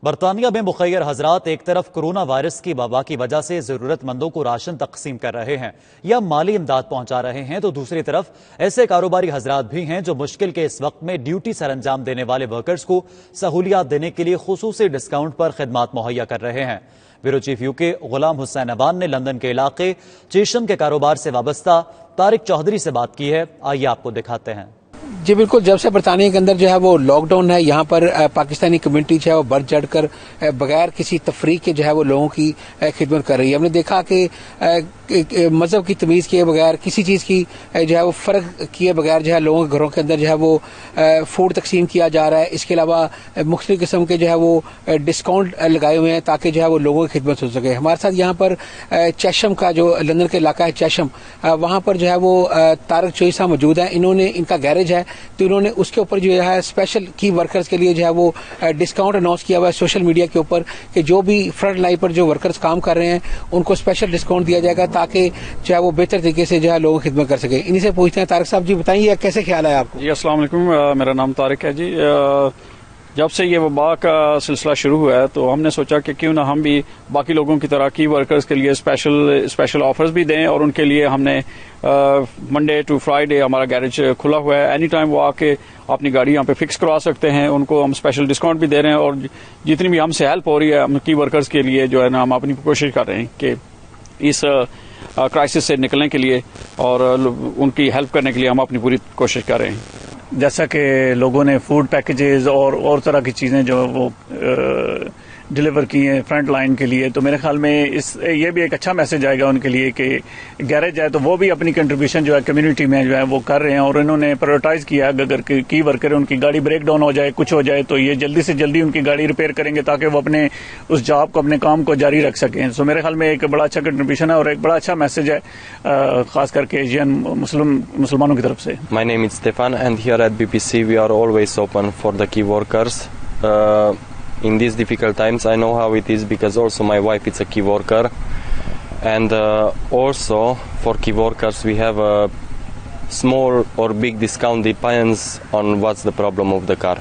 برطانیہ میں مخیر حضرات ایک طرف کرونا وائرس کی وبا کی وجہ سے ضرورت مندوں کو راشن تقسیم کر رہے ہیں یا مالی امداد پہنچا رہے ہیں، تو دوسری طرف ایسے کاروباری حضرات بھی ہیں جو مشکل کے اس وقت میں ڈیوٹی سر انجام دینے والے ورکرز کو سہولیات دینے کے لیے خصوصی ڈسکاؤنٹ پر خدمات مہیا کر رہے ہیں۔ بیورو چیف UK غلام حسین اوان نے لندن کے علاقے چیشم کے کاروبار سے وابستہ طارق چودھری سے بات کی ہے، آئیے آپ کو دکھاتے ہیں۔ جی بالکل، جب سے برطانیہ کے اندر جو ہے وہ لاک ڈاؤن ہے، یہاں پر پاکستانی کمیونٹی جو ہے وہ بڑھ چڑھ کر بغیر کسی تفریق کے جو ہے وہ لوگوں کی خدمت کر رہی ہے۔ ہم نے دیکھا کہ مذہب کی تمیز کیے بغیر، کسی چیز کی جو ہے وہ فرق کیے بغیر جو ہے لوگوں کے گھروں کے اندر جو ہے وہ فوڈ تقسیم کیا جا رہا ہے۔ اس کے علاوہ مختلف قسم کے جو ہے وہ ڈسکاؤنٹ لگائے ہوئے ہیں تاکہ جو ہے وہ لوگوں کی خدمت ہو سکے۔ ہمارے ساتھ یہاں پر چیشم کا جو لندن کا علاقہ ہے چیشم، وہاں پر جو ہے وہ طارق چودھری صاحب موجود ہیں۔ انہوں نے، ان کا گیرج ہے تو انہوں نے اس کے اوپر جو ہے اسپیشل کی ورکرز کے لیے جو ہے وہ ڈسکاؤنٹ اناؤنس کیا ہوا ہے سوشل میڈیا کے اوپر کہ جو بھی فرنٹ لائن پر جو ورکرز کام کر رہے ہیں ان کو اسپیشل ڈسکاؤنٹ دیا جائے گا تاکہ جو ہے وہ بہتر طریقے سے جو ہے لوگوں کی خدمت کر سکیں۔ انہی سے پوچھتے ہیں طارق صاحب، جی بتائیے کیسے خیال ہے آپ کو؟ جی السلام علیکم، میرا نام طارق ہے جی۔ جب سے یہ وبا کا سلسلہ شروع ہوا ہے تو ہم نے سوچا کہ کیوں نہ ہم بھی باقی لوگوں کی طرح کی ورکرز کے لیے اسپیشل آفرز بھی دیں، اور ان کے لیے ہم نے منڈے ٹو فرائیڈے ہمارا گیرج کھلا ہوا ہے۔ اینی ٹائم وہ آ کے اپنی گاڑی یہاں پہ فکس کروا سکتے ہیں، ان کو ہم اسپیشل ڈسکاؤنٹ بھی دے رہے ہیں، اور جتنی بھی ہم سے ہیلپ ہو رہی ہے ہم کی ورکرز کے لیے جو ہے نا ہم اپنی کوشش کر رہے ہیں کہ اس کرائسس سے نکلنے کے لیے اور ان کی ہیلپ کرنے کے لیے ہم اپنی پوری کوشش کر رہے ہیں۔ جیسا کہ لوگوں نے فوڈ پیکیجز اور طرح کی چیزیں جو وہ ڈلیور کی ہیں فرنٹ لائن کے لیے، تو میرے خیال میں یہ بھی ایک اچھا میسج آئے گا ان کے لیے کہ گیرج ہے تو وہ بھی اپنی کنٹریبیوشن جو ہے کمیونٹی میں جو ہے وہ کر رہے ہیں، اور انہوں نے پرائورٹائز کیا اگر کی ورکر ان کی گاڑی بریک ڈاؤن ہو جائے، کچھ ہو جائے تو یہ جلدی سے جلدی ان کی گاڑی ریپیئر کریں گے تاکہ وہ اپنے اس جاب کو، اپنے کام کو جاری رکھ سکیں۔ سو میرے خیال میں ایک بڑا اچھا کنٹریبیوشن ہے اور ایک بڑا اچھا میسج ہے خاص کر کے ایشین مسلمانوں کی طرف سے۔ My name is Stefan and here at BPC we are always open for the key workers. In these difficult times I know how it is because also my wife is a key worker, and also for key workers we have a small or big discount depends on what's the problem of the car.